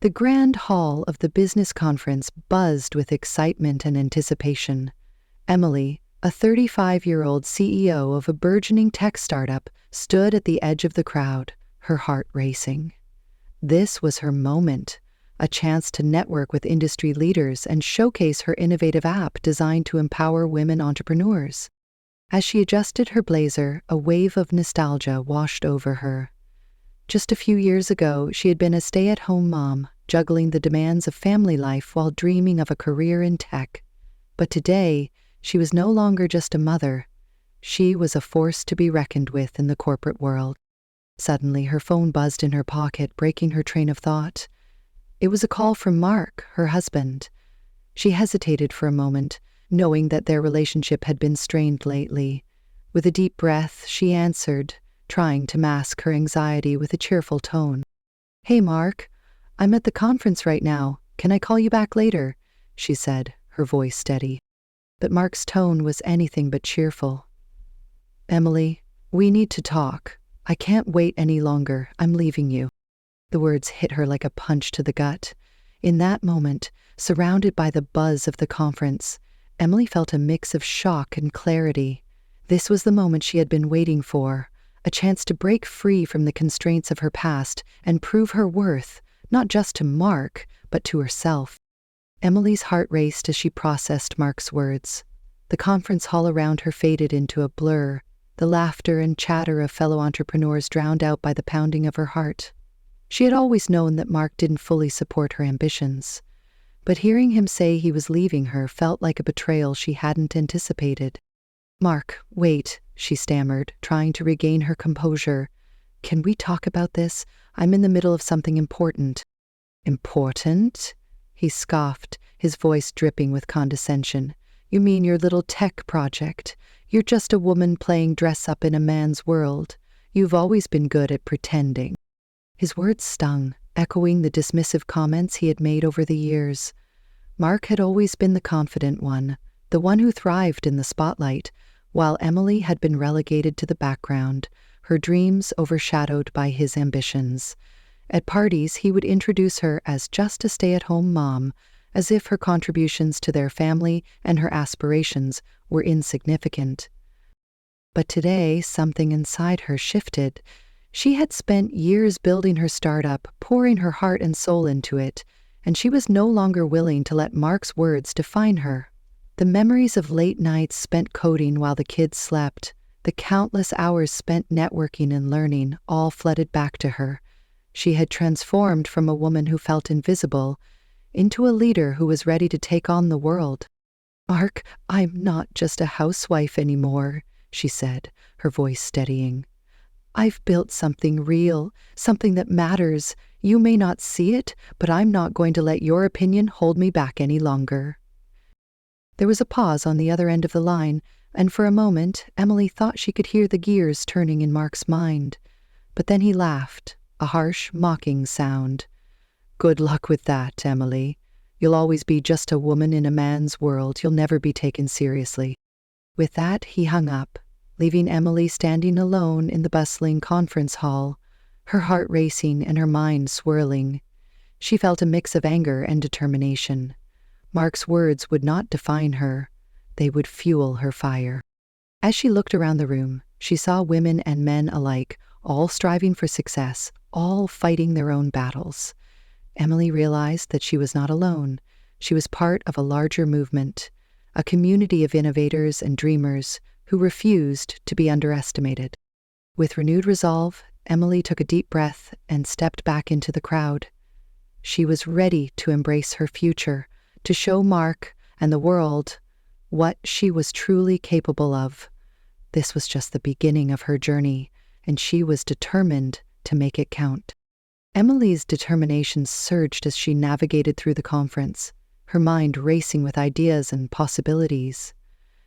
The grand hall of the business conference buzzed with excitement and anticipation. Emily, a 35-year-old CEO of a burgeoning tech startup, stood at the edge of the crowd, her heart racing. This was her moment, a chance to network with industry leaders and showcase her innovative app designed to empower women entrepreneurs. As she adjusted her blazer, a wave of nostalgia washed over her. Just a few years ago, she had been a stay-at-home mom, juggling the demands of family life while dreaming of a career in tech. But today, she was no longer just a mother. She was a force to be reckoned with in the corporate world. Suddenly, her phone buzzed in her pocket, breaking her train of thought. It was a call from Mark, her husband. She hesitated for a moment, knowing that their relationship had been strained lately. With a deep breath, she answered, trying to mask her anxiety with a cheerful tone. "Hey, Mark, I'm at the conference right now. Can I call you back later?" she said, her voice steady. But Mark's tone was anything but cheerful. "Emily, we need to talk. I can't wait any longer. I'm leaving you." The words hit her like a punch to the gut. In that moment, surrounded by the buzz of the conference, Emily felt a mix of shock and clarity. This was the moment she had been waiting for, a chance to break free from the constraints of her past and prove her worth, not just to Mark, but to herself. Emily's heart raced as she processed Mark's words. The conference hall around her faded into a blur, the laughter and chatter of fellow entrepreneurs drowned out by the pounding of her heart. She had always known that Mark didn't fully support her ambitions, but hearing him say he was leaving her felt like a betrayal she hadn't anticipated. "Mark, wait," she stammered, trying to regain her composure. "Can we talk about this? I'm in the middle of something important." "Important?" he scoffed, his voice dripping with condescension. "You mean your little tech project? You're just a woman playing dress-up in a man's world. You've always been good at pretending." His words stung, echoing the dismissive comments he had made over the years. Mark had always been the confident one, the one who thrived in the spotlight, while Emily had been relegated to the background, her dreams overshadowed by his ambitions. At parties, he would introduce her as just a stay-at-home mom, as if her contributions to their family and her aspirations were insignificant. But today, something inside her shifted. She had spent years building her startup, pouring her heart and soul into it, and she was no longer willing to let Mark's words define her. The memories of late nights spent coding while the kids slept, the countless hours spent networking and learning, all flooded back to her. She had transformed from a woman who felt invisible into a leader who was ready to take on the world. "Mark, I'm not just a housewife anymore," she said, her voice steadying. "I've built something real, something that matters. You may not see it, but I'm not going to let your opinion hold me back any longer." There was a pause on the other end of the line, and for a moment, Emily thought she could hear the gears turning in Mark's mind. But then he laughed, a harsh, mocking sound. "Good luck with that, Emily. You'll always be just a woman in a man's world. You'll never be taken seriously." With that, he hung up, leaving Emily standing alone in the bustling conference hall, her heart racing and her mind swirling. She felt a mix of anger and determination. Mark's words would not define her. They would fuel her fire. As she looked around the room, she saw women and men alike, all striving for success, all fighting their own battles. Emily realized that she was not alone. She was part of a larger movement, a community of innovators and dreamers who refused to be underestimated. With renewed resolve, Emily took a deep breath and stepped back into the crowd. She was ready to embrace her future, to show Mark and the world what she was truly capable of. This was just the beginning of her journey, and she was determined to make it count. Emily's determination surged as she navigated through the conference, her mind racing with ideas and possibilities.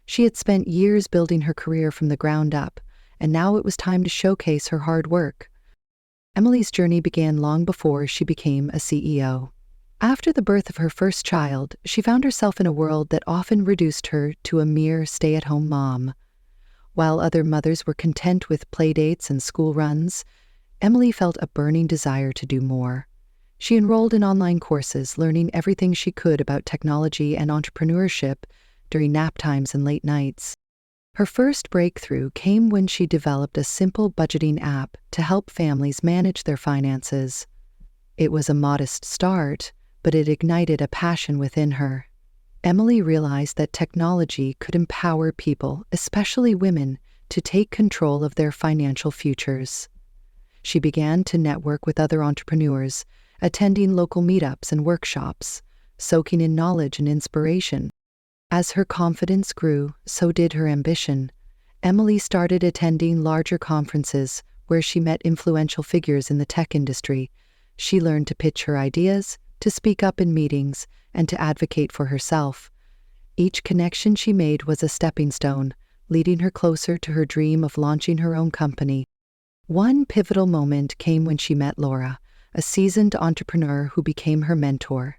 She had spent years building her career from the ground up, and now it was time to showcase her hard work. Emily's journey began long before she became a CEO. After the birth of her first child, she found herself in a world that often reduced her to a mere stay-at-home mom. While other mothers were content with playdates and school runs, Emily felt a burning desire to do more. She enrolled in online courses, learning everything she could about technology and entrepreneurship during nap times and late nights. Her first breakthrough came when she developed a simple budgeting app to help families manage their finances. It was a modest start, but it ignited a passion within her. Emily realized that technology could empower people, especially women, to take control of their financial futures. She began to network with other entrepreneurs, attending local meetups and workshops, soaking in knowledge and inspiration. As her confidence grew, so did her ambition. Emily started attending larger conferences where she met influential figures in the tech industry. She learned to pitch her ideas, to speak up in meetings, and to advocate for herself. Each connection she made was a stepping stone, leading her closer to her dream of launching her own company. One pivotal moment came when she met Laura, a seasoned entrepreneur who became her mentor.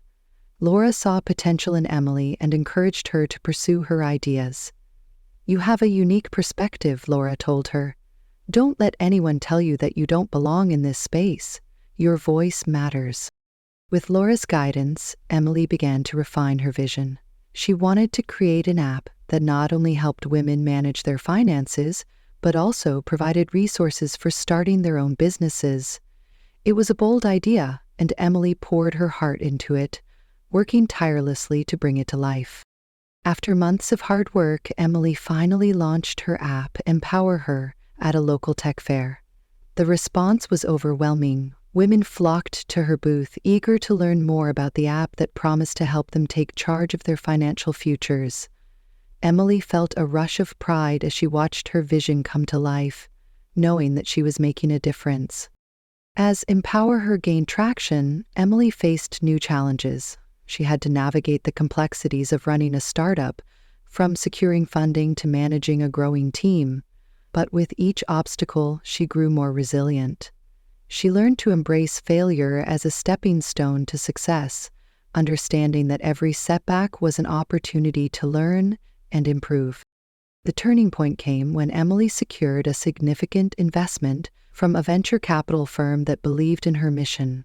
Laura saw potential in Emily and encouraged her to pursue her ideas. "You have a unique perspective," Laura told her. "Don't let anyone tell you that you don't belong in this space. Your voice matters." With Laura's guidance, Emily began to refine her vision. She wanted to create an app that not only helped women manage their finances, but also provided resources for starting their own businesses. It was a bold idea, and Emily poured her heart into it, working tirelessly to bring it to life. After months of hard work, Emily finally launched her app, Empower Her, at a local tech fair. The response was overwhelming. Women flocked to her booth, eager to learn more about the app that promised to help them take charge of their financial futures. Emily felt a rush of pride as she watched her vision come to life, knowing that she was making a difference. As Empower Her gained traction, Emily faced new challenges. She had to navigate the complexities of running a startup, from securing funding to managing a growing team. But with each obstacle, she grew more resilient. She learned to embrace failure as a stepping stone to success, understanding that every setback was an opportunity to learn and improve. The turning point came when Emily secured a significant investment from a venture capital firm that believed in her mission.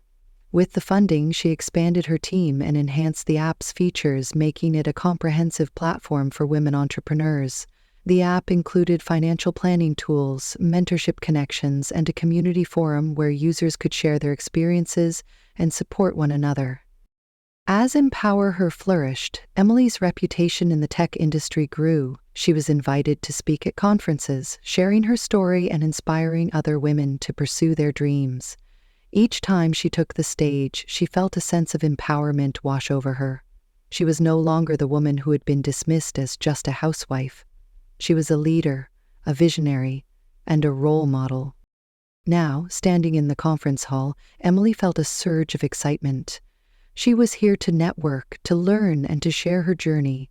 With the funding, she expanded her team and enhanced the app's features, making it a comprehensive platform for women entrepreneurs. The app included financial planning tools, mentorship connections, and a community forum where users could share their experiences and support one another. As Empower Her flourished, Emily's reputation in the tech industry grew. She was invited to speak at conferences, sharing her story and inspiring other women to pursue their dreams. Each time she took the stage, she felt a sense of empowerment wash over her. She was no longer the woman who had been dismissed as just a housewife. She was a leader, a visionary, and a role model. Now, standing in the conference hall, Emily felt a surge of excitement. She was here to network, to learn, and to share her journey.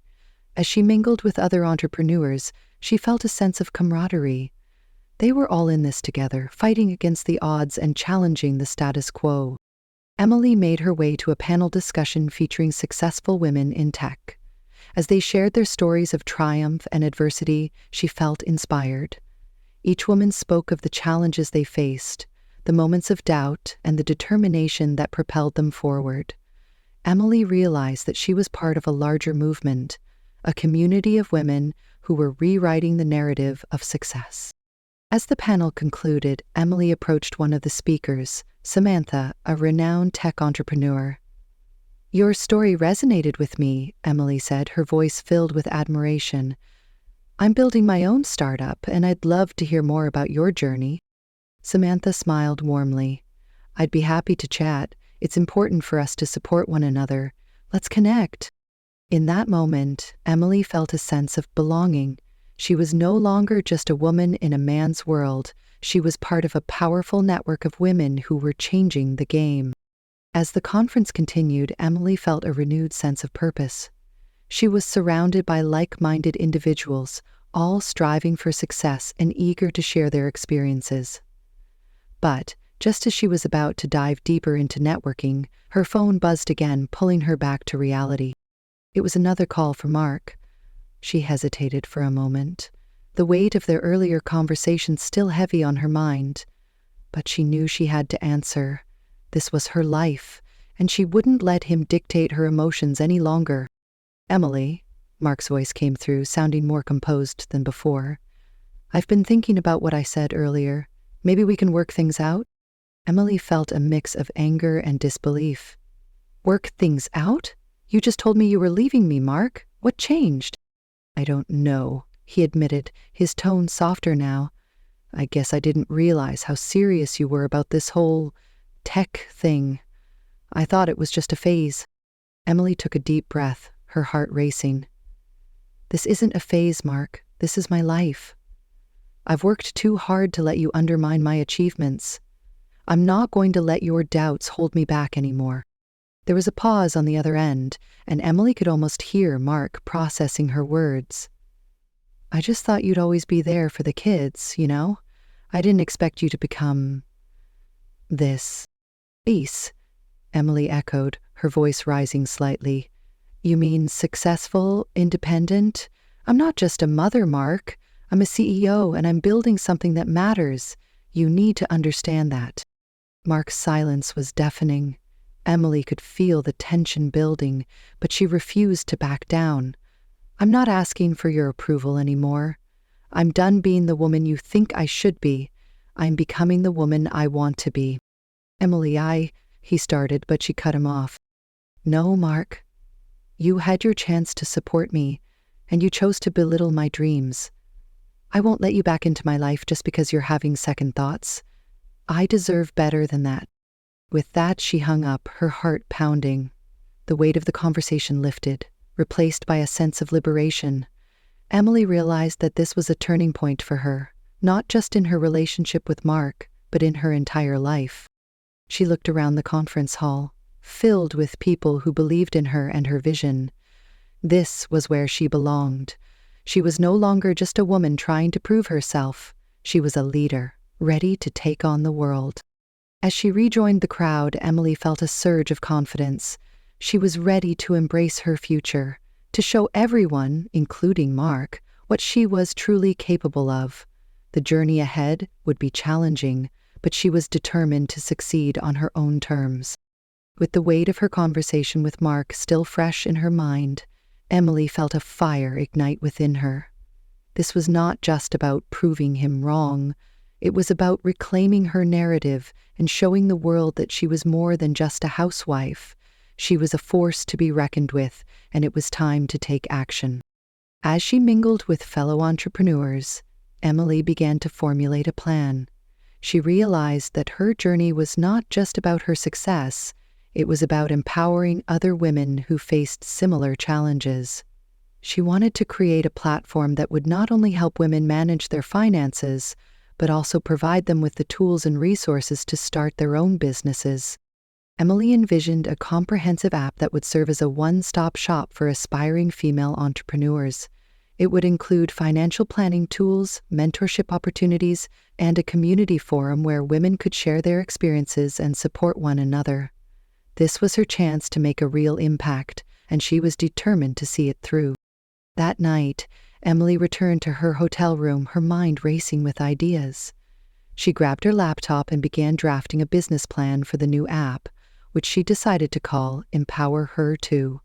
As she mingled with other entrepreneurs, she felt a sense of camaraderie. They were all in this together, fighting against the odds and challenging the status quo. Emily made her way to a panel discussion featuring successful women in tech. As they shared their stories of triumph and adversity, she felt inspired. Each woman spoke of the challenges they faced, the moments of doubt, and the determination that propelled them forward. Emily realized that she was part of a larger movement, a community of women who were rewriting the narrative of success. As the panel concluded, Emily approached one of the speakers, Samantha, a renowned tech entrepreneur. "Your story resonated with me," Emily said, her voice filled with admiration. "I'm building my own startup, and I'd love to hear more about your journey." Samantha smiled warmly. "I'd be happy to chat. It's important for us to support one another. Let's connect." In that moment, Emily felt a sense of belonging. She was no longer just a woman in a man's world. She was part of a powerful network of women who were changing the game. As the conference continued, Emily felt a renewed sense of purpose. She was surrounded by like-minded individuals, all striving for success and eager to share their experiences. But just as she was about to dive deeper into networking, her phone buzzed again, pulling her back to reality. It was another call from Mark. She hesitated for a moment, the weight of their earlier conversation still heavy on her mind. But she knew she had to answer. This was her life. and she wouldn't let him dictate her emotions any longer. "Emily," Mark's voice came through, sounding more composed than before. "I've been thinking about what I said earlier. Maybe we can work things out?" Emily felt a mix of anger and disbelief. "Work things out? You just told me you were leaving me, Mark. What changed?" "I don't know," he admitted, his tone softer now. "I guess I didn't realize how serious you were about this whole tech thing. I thought it was just a phase." Emily took a deep breath, her heart racing. "This isn't a phase, Mark. This is my life. I've worked too hard to let you undermine my achievements. I'm not going to let your doubts hold me back anymore." There was a pause on the other end, and Emily could almost hear Mark processing her words. "I just thought you'd always be there for the kids, you know? I didn't expect you to become this." "Ace," Emily echoed, her voice rising slightly. "You mean successful, independent? I'm not just a mother, Mark. I'm a CEO, and I'm building something that matters. You need to understand that." Mark's silence was deafening. Emily could feel the tension building, but she refused to back down. "I'm not asking for your approval anymore. I'm done being the woman you think I should be. I'm becoming the woman I want to be." "Emily, he started, but she cut him off. "No, Mark. You had your chance to support me, and you chose to belittle my dreams. I won't let you back into my life just because you're having second thoughts. I deserve better than that." With that, she hung up, her heart pounding. The weight of the conversation lifted, replaced by a sense of liberation. Emily realized that this was a turning point for her, not just in her relationship with Mark, but in her entire life. She looked around the conference hall, filled with people who believed in her and her vision. This was where she belonged. She was no longer just a woman trying to prove herself. She was a leader, ready to take on the world. As she rejoined the crowd, Emily felt a surge of confidence. She was ready to embrace her future, to show everyone, including Mark, what she was truly capable of. The journey ahead would be challenging, but she was determined to succeed on her own terms. With the weight of her conversation with Mark still fresh in her mind, Emily felt a fire ignite within her. This was not just about proving him wrong. It was about reclaiming her narrative and showing the world that she was more than just a housewife. She was a force to be reckoned with, and it was time to take action. As she mingled with fellow entrepreneurs, Emily began to formulate a plan. She realized that her journey was not just about her success, it was about empowering other women who faced similar challenges. She wanted to create a platform that would not only help women manage their finances, but also provide them with the tools and resources to start their own businesses. Emily envisioned a comprehensive app that would serve as a one-stop shop for aspiring female entrepreneurs. It would include financial planning tools, mentorship opportunities, and a community forum where women could share their experiences and support one another. This was her chance to make a real impact, and she was determined to see it through. That night, Emily returned to her hotel room, her mind racing with ideas. She grabbed her laptop and began drafting a business plan for the new app, which she decided to call Empower Her Too.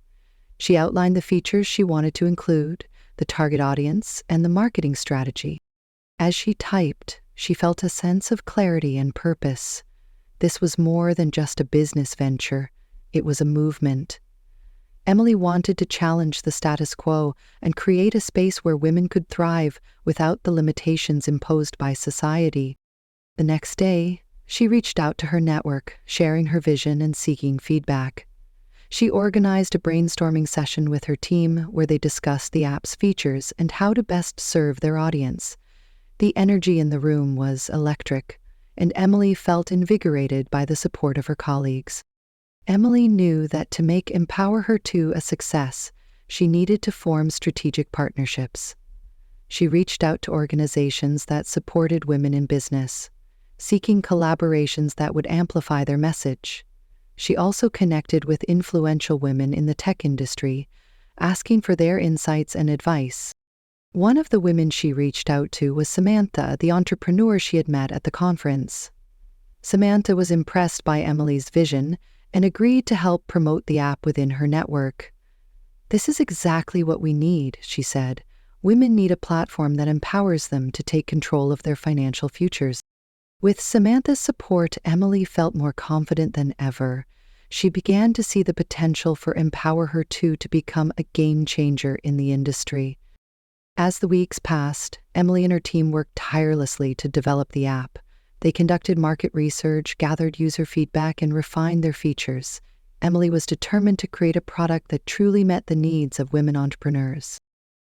She outlined the features she wanted to include, the target audience, and the marketing strategy. As she typed, she felt a sense of clarity and purpose. This was more than just a business venture, it was a movement. Emily wanted to challenge the status quo and create a space where women could thrive without the limitations imposed by society. The next day, she reached out to her network, sharing her vision and seeking feedback. She organized a brainstorming session with her team where they discussed the app's features and how to best serve their audience. The energy in the room was electric, and Emily felt invigorated by the support of her colleagues. Emily knew that to make Empower Her Too a success, she needed to form strategic partnerships. She reached out to organizations that supported women in business, seeking collaborations that would amplify their message. She also connected with influential women in the tech industry, asking for their insights and advice. One of the women she reached out to was Samantha, the entrepreneur she had met at the conference. Samantha was impressed by Emily's vision and agreed to help promote the app within her network. "This is exactly what we need," she said. "Women need a platform that empowers them to take control of their financial futures." With Samantha's support, Emily felt more confident than ever. She began to see the potential for Empower Her Too to become a game changer in the industry. As the weeks passed, Emily and her team worked tirelessly to develop the app. They conducted market research, gathered user feedback, and refined their features. Emily was determined to create a product that truly met the needs of women entrepreneurs.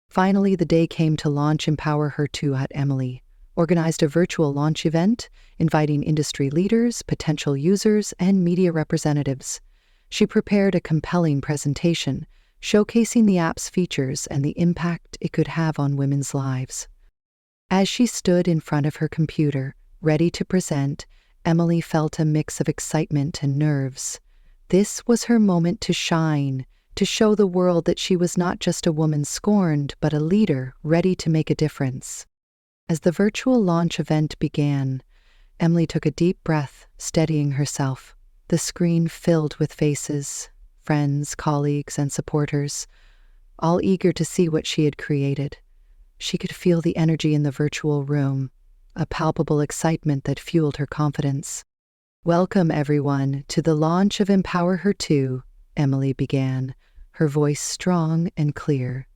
Finally, the day came to launch Empower Her Too at Emily organized a virtual launch event, inviting industry leaders, potential users, and media representatives. She prepared a compelling presentation, showcasing the app's features and the impact it could have on women's lives. As she stood in front of her computer, ready to present, Emily felt a mix of excitement and nerves. This was her moment to shine, to show the world that she was not just a woman scorned, but a leader ready to make a difference. As the virtual launch event began, Emily took a deep breath, steadying herself. The screen filled with faces, friends, colleagues, and supporters, all eager to see what she had created. She could feel the energy in the virtual room, a palpable excitement that fueled her confidence. "Welcome, everyone, to the launch of Empower Her Too," Emily began, her voice strong and clear.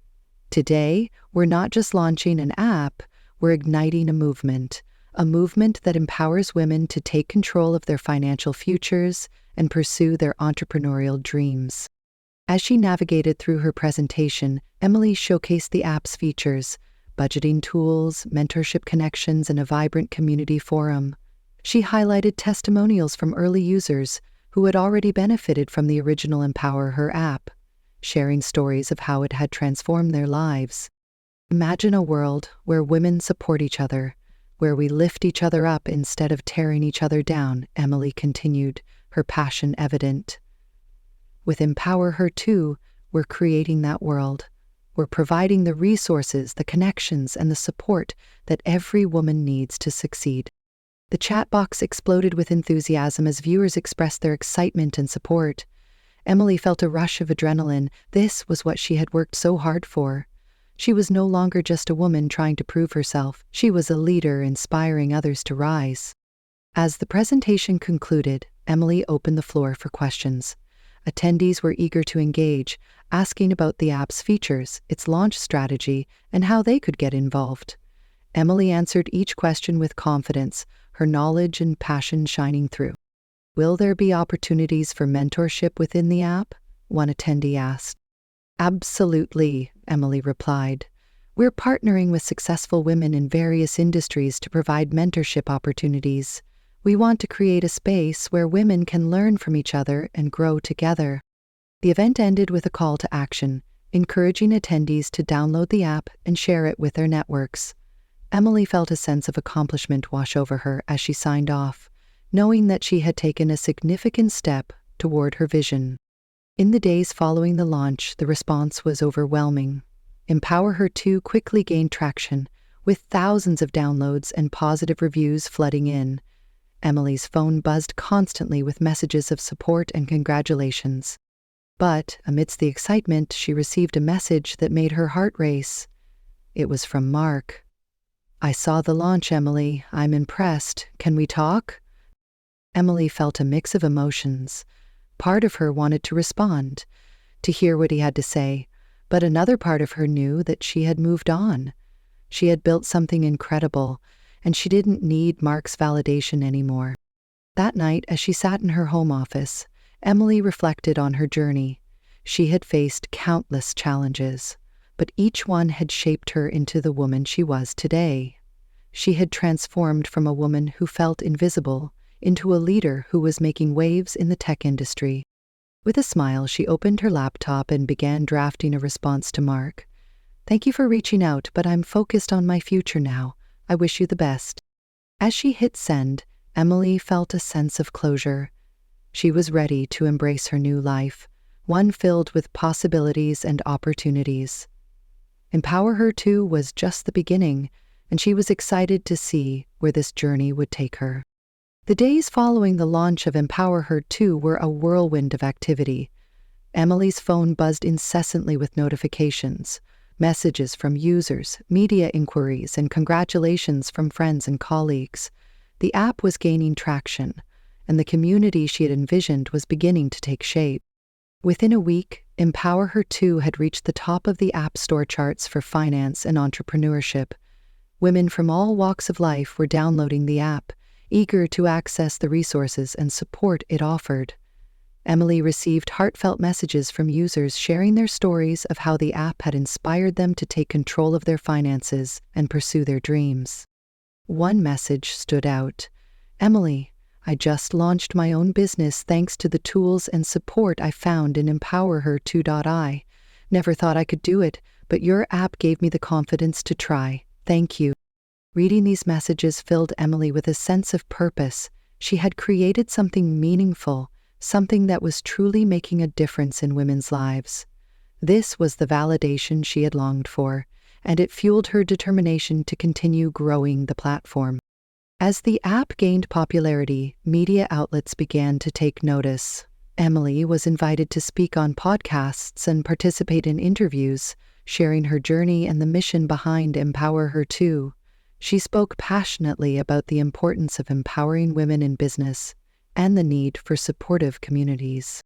"Today, we're not just launching an app, we're igniting a movement that empowers women to take control of their financial futures and pursue their entrepreneurial dreams." As she navigated through her presentation, Emily showcased the app's features, budgeting tools, mentorship connections, and a vibrant community forum. She highlighted testimonials from early users who had already benefited from the original Empower Her app, sharing stories of how it had transformed their lives. "Imagine a world where women support each other, where we lift each other up instead of tearing each other down," Emily continued, her passion evident. "With Empower Her Too, we're creating that world. We're providing the resources, the connections, and the support that every woman needs to succeed." The chat box exploded with enthusiasm as viewers expressed their excitement and support. Emily felt a rush of adrenaline. This was what she had worked so hard for. She was no longer just a woman trying to prove herself. She was a leader inspiring others to rise. As the presentation concluded, Emily opened the floor for questions. Attendees were eager to engage, asking about the app's features, its launch strategy, and how they could get involved. Emily answered each question with confidence, her knowledge and passion shining through. "Will there be opportunities for mentorship within the app?" one attendee asked. "Absolutely," Emily replied. "We're partnering with successful women in various industries to provide mentorship opportunities. We want to create a space where women can learn from each other and grow together." The event ended with a call to action, encouraging attendees to download the app and share it with their networks. Emily felt a sense of accomplishment wash over her as she signed off, knowing that she had taken a significant step toward her vision. In the days following the launch, the response was overwhelming. Empower Her Too quickly gained traction, with thousands of downloads and positive reviews flooding in. Emily's phone buzzed constantly with messages of support and congratulations. But, amidst the excitement, she received a message that made her heart race. It was from Mark. "I saw the launch, Emily. I'm impressed. Can we talk?" Emily felt a mix of emotions. Part of her wanted to respond, to hear what he had to say, but another part of her knew that she had moved on. She had built something incredible, and she didn't need Mark's validation anymore. That night, as she sat in her home office, Emily reflected on her journey. She had faced countless challenges, but each one had shaped her into the woman she was today. She had transformed from a woman who felt invisible into a leader who was making waves in the tech industry. With a smile, she opened her laptop and began drafting a response to Mark. "Thank you for reaching out, but I'm focused on my future now. I wish you the best." As she hit send, Emily felt a sense of closure. She was ready to embrace her new life, one filled with possibilities and opportunities. Empower Her Too was just the beginning, and she was excited to see where this journey would take her. The days following the launch of Empower Her 2 were a whirlwind of activity. Emily's phone buzzed incessantly with notifications, messages from users, media inquiries, and congratulations from friends and colleagues. The app was gaining traction, and the community she had envisioned was beginning to take shape. Within a week, Empower Her 2 had reached the top of the App Store charts for finance and entrepreneurship. Women from all walks of life were downloading the app, eager to access the resources and support it offered. Emily received heartfelt messages from users sharing their stories of how the app had inspired them to take control of their finances and pursue their dreams. One message stood out. "Emily, I just launched my own business thanks to the tools and support I found in Empower Her 2.I. Never thought I could do it, but your app gave me the confidence to try. Thank you." Reading these messages filled Emily with a sense of purpose. She had created something meaningful, something that was truly making a difference in women's lives. This was the validation she had longed for, and it fueled her determination to continue growing the platform. As the app gained popularity, media outlets began to take notice. Emily was invited to speak on podcasts and participate in interviews, sharing her journey and the mission behind Empower Her 2. She spoke passionately about the importance of empowering women in business and the need for supportive communities.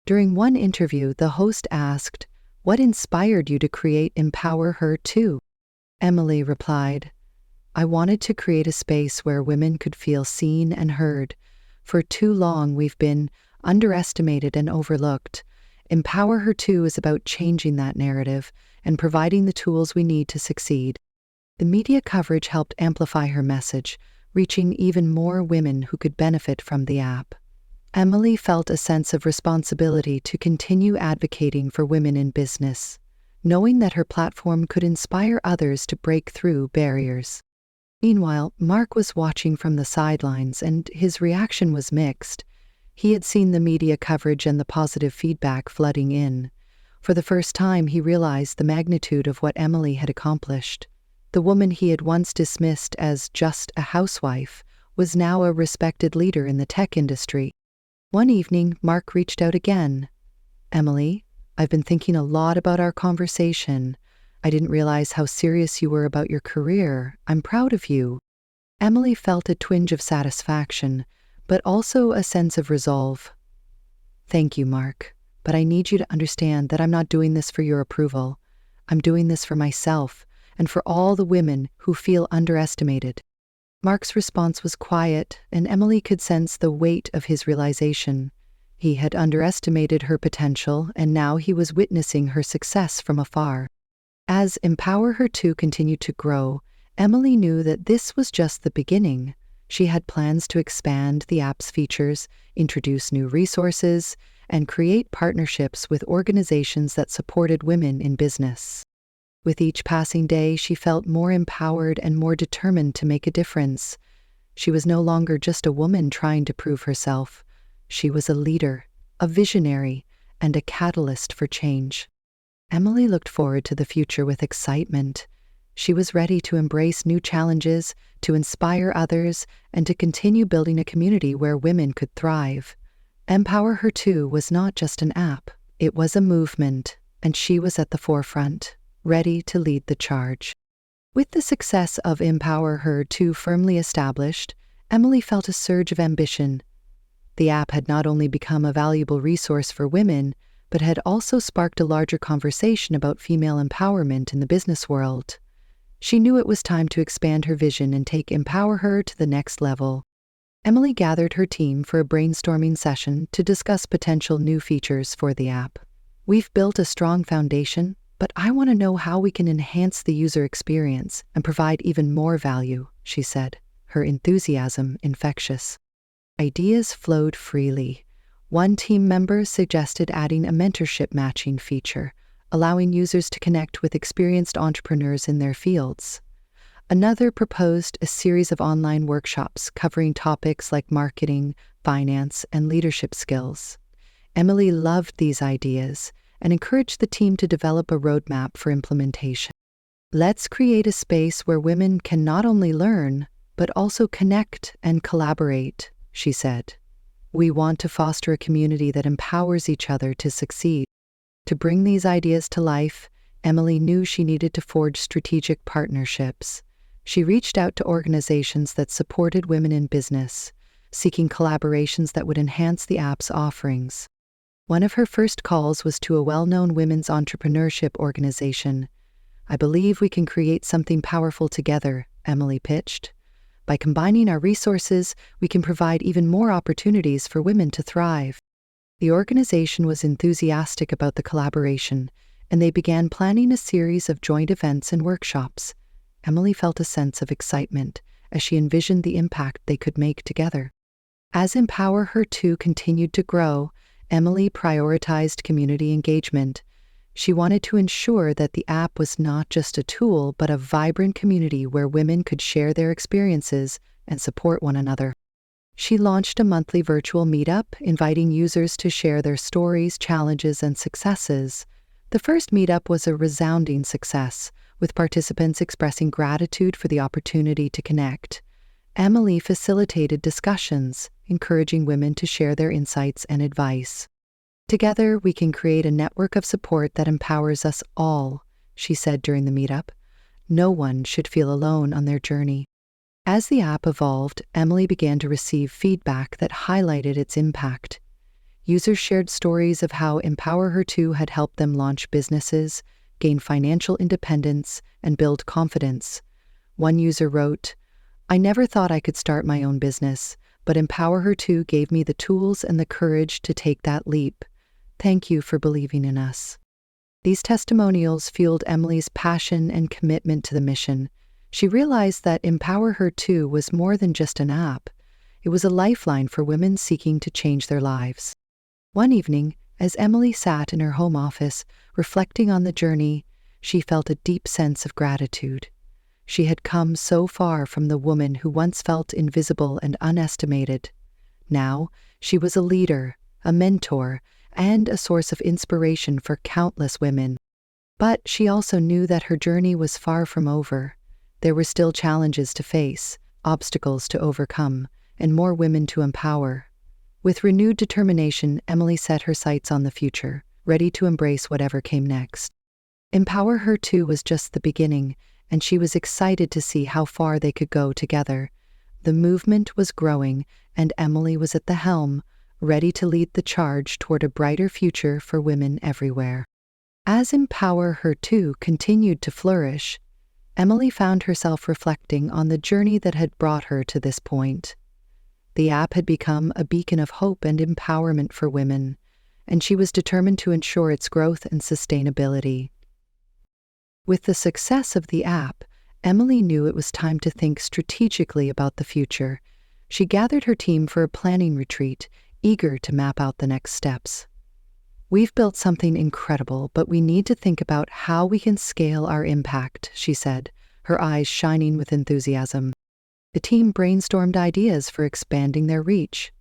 During one interview, the host asked, "What inspired you to create Empower Her 2?" Emily replied, "I wanted to create a space where women could feel seen and heard. For too long, we've been underestimated and overlooked. Empower Her 2 is about changing that narrative and providing the tools we need to succeed." The media coverage helped amplify her message, reaching even more women who could benefit from the app. Emily felt a sense of responsibility to continue advocating for women in business, knowing that her platform could inspire others to break through barriers. Meanwhile, Mark was watching from the sidelines, and his reaction was mixed. He had seen the media coverage and the positive feedback flooding in. For the first time, he realized the magnitude of what Emily had accomplished. The woman he had once dismissed as just a housewife was now a respected leader in the tech industry. One evening, Mark reached out again. "Emily, I've been thinking a lot about our conversation. I didn't realize how serious you were about your career. I'm proud of you." Emily felt a twinge of satisfaction, but also a sense of resolve. "Thank you, Mark, but I need you to understand that I'm not doing this for your approval. I'm doing this for myself and for all the women who feel underestimated." Mark's response was quiet, and Emily could sense the weight of his realization. He had underestimated her potential, and now he was witnessing her success from afar. As Empower Her 2 continued to grow, Emily knew that this was just the beginning. She had plans to expand the app's features, introduce new resources, and create partnerships with organizations that supported women in business. With each passing day, she felt more empowered and more determined to make a difference. She was no longer just a woman trying to prove herself. She was a leader, a visionary, and a catalyst for change. Emily looked forward to the future with excitement. She was ready to embrace new challenges, to inspire others, and to continue building a community where women could thrive. Empower Her 2 was not just an app, it was a movement, and she was at the forefront, ready to lead the charge. With the success of Empower Her 2 firmly established, Emily felt a surge of ambition. The app had not only become a valuable resource for women, but had also sparked a larger conversation about female empowerment in the business world. She knew it was time to expand her vision and take Empower Her to the next level. Emily gathered her team for a brainstorming session to discuss potential new features for the app. "We've built a strong foundation, but I want to know how we can enhance the user experience and provide even more value," she said, her enthusiasm infectious. Ideas flowed freely. One team member suggested adding a mentorship matching feature, allowing users to connect with experienced entrepreneurs in their fields. Another proposed a series of online workshops covering topics like marketing, finance, and leadership skills. Emily loved these ideas and encouraged the team to develop a roadmap for implementation. "Let's create a space where women can not only learn, but also connect and collaborate," she said. We want to foster a community that empowers each other to succeed. To bring these ideas to life, Emily knew she needed to forge strategic partnerships. She reached out to organizations that supported women in business, seeking collaborations that would enhance the app's offerings. One of her first calls was to a well-known women's entrepreneurship organization. I believe we can create something powerful together, Emily pitched. By combining our resources, we can provide even more opportunities for women to thrive. The organization was enthusiastic about the collaboration, and they began planning a series of joint events and workshops. Emily felt a sense of excitement as she envisioned the impact they could make together. As Empower Her Too continued to grow, Emily prioritized community engagement. She wanted to ensure that the app was not just a tool, but a vibrant community where women could share their experiences and support one another. She launched a monthly virtual meetup, inviting users to share their stories, challenges, and successes. The first meetup was a resounding success, with participants expressing gratitude for the opportunity to connect. Emily facilitated discussions, encouraging women to share their insights and advice. Together, we can create a network of support that empowers us all, she said during the meetup. No one should feel alone on their journey. As the app evolved, Emily began to receive feedback that highlighted its impact. Users shared stories of how Empower Her Too had helped them launch businesses, gain financial independence, and build confidence. One user wrote, "I never thought I could start my own business, but Empower Her Too gave me the tools and the courage to take that leap. Thank you for believing in us." These testimonials fueled Emily's passion and commitment to the mission. She realized that Empower Her Too was more than just an app. It was a lifeline for women seeking to change their lives. One evening, as Emily sat in her home office, reflecting on the journey, she felt a deep sense of gratitude. She had come so far from the woman who once felt invisible and unestimated. Now, she was a leader, a mentor, and a source of inspiration for countless women. But she also knew that her journey was far from over. There were still challenges to face, obstacles to overcome, and more women to empower. With renewed determination, Emily set her sights on the future, ready to embrace whatever came next. Empower Her Too was just the beginning, and she was excited to see how far they could go together. The movement was growing, and Emily was at the helm, ready to lead the charge toward a brighter future for women everywhere. As Empower Her Too continued to flourish, Emily found herself reflecting on the journey that had brought her to this point. The app had become a beacon of hope and empowerment for women, and she was determined to ensure its growth and sustainability. With the success of the app, Emily knew it was time to think strategically about the future. She gathered her team for a planning retreat, eager to map out the next steps. "We've built something incredible, but we need to think about how we can scale our impact," she said, her eyes shining with enthusiasm. The team brainstormed ideas for expanding their reach.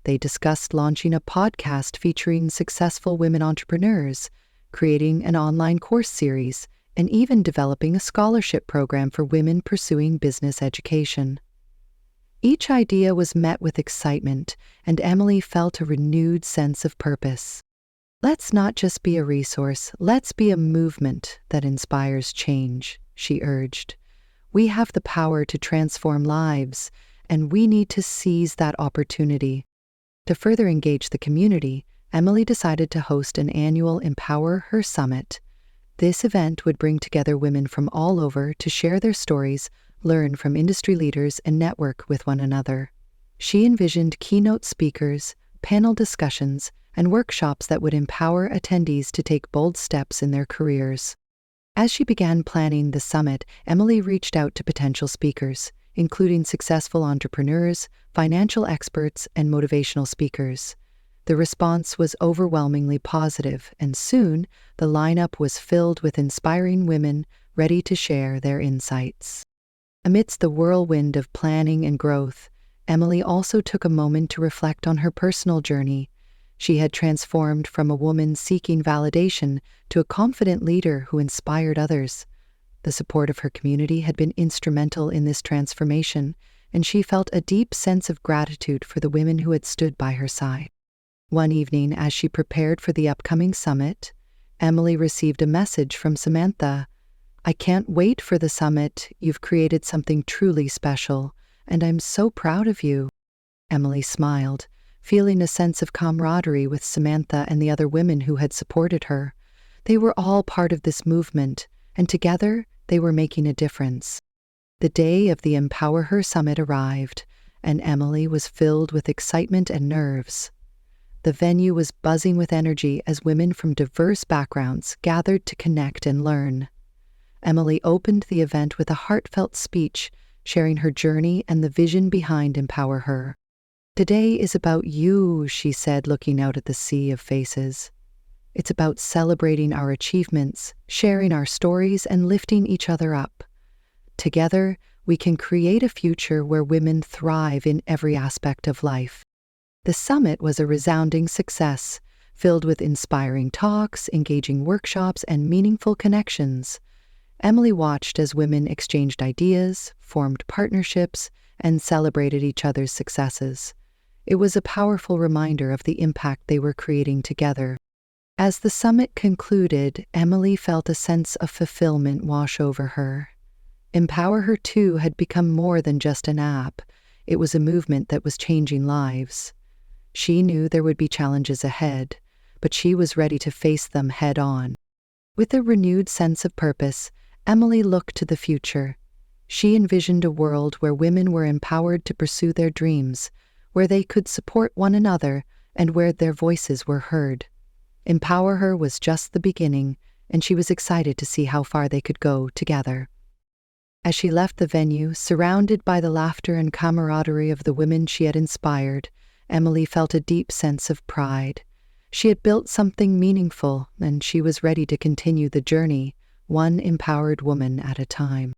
They discussed launching a podcast featuring successful women entrepreneurs, creating an online course series, and even developing a scholarship program for women pursuing business education. Each idea was met with excitement, and Emily felt a renewed sense of purpose. "Let's not just be a resource, let's be a movement that inspires change," she urged. "We have the power to transform lives, and we need to seize that opportunity." To further engage the community, Emily decided to host an annual Empower Her Summit. This event would bring together women from all over to share their stories, learn from industry leaders, and network with one another. She envisioned keynote speakers, panel discussions, and workshops that would empower attendees to take bold steps in their careers. As she began planning the summit, Emily reached out to potential speakers, including successful entrepreneurs, financial experts, and motivational speakers. The response was overwhelmingly positive, and soon the lineup was filled with inspiring women ready to share their insights. Amidst the whirlwind of planning and growth, Emily also took a moment to reflect on her personal journey. She had transformed from a woman seeking validation to a confident leader who inspired others. The support of her community had been instrumental in this transformation, and she felt a deep sense of gratitude for the women who had stood by her side. One evening, as she prepared for the upcoming summit, Emily received a message from Samantha. "I can't wait for the summit. You've created something truly special, and I'm so proud of you." Emily smiled, feeling a sense of camaraderie with Samantha and the other women who had supported her. They were all part of this movement, and together they were making a difference. The day of the Empower Her Summit arrived, and Emily was filled with excitement and nerves. The venue was buzzing with energy as women from diverse backgrounds gathered to connect and learn. Emily opened the event with a heartfelt speech, sharing her journey and the vision behind Empower Her. "Today is about you," she said, looking out at the sea of faces. "It's about celebrating our achievements, sharing our stories, and lifting each other up. Together, we can create a future where women thrive in every aspect of life." The summit was a resounding success, filled with inspiring talks, engaging workshops, and meaningful connections. Emily watched as women exchanged ideas, formed partnerships, and celebrated each other's successes. It was a powerful reminder of the impact they were creating together. As the summit concluded, Emily felt a sense of fulfillment wash over her. Empower Her too had become more than just an app. It was a movement that was changing lives. She knew there would be challenges ahead, but she was ready to face them head on. With a renewed sense of purpose, Emily looked to the future. She envisioned a world where women were empowered to pursue their dreams, where they could support one another, and where their voices were heard. Empower Her was just the beginning, and she was excited to see how far they could go together. As she left the venue, surrounded by the laughter and camaraderie of the women she had inspired, Emily felt a deep sense of pride. She had built something meaningful, and she was ready to continue the journey, one empowered woman at a time.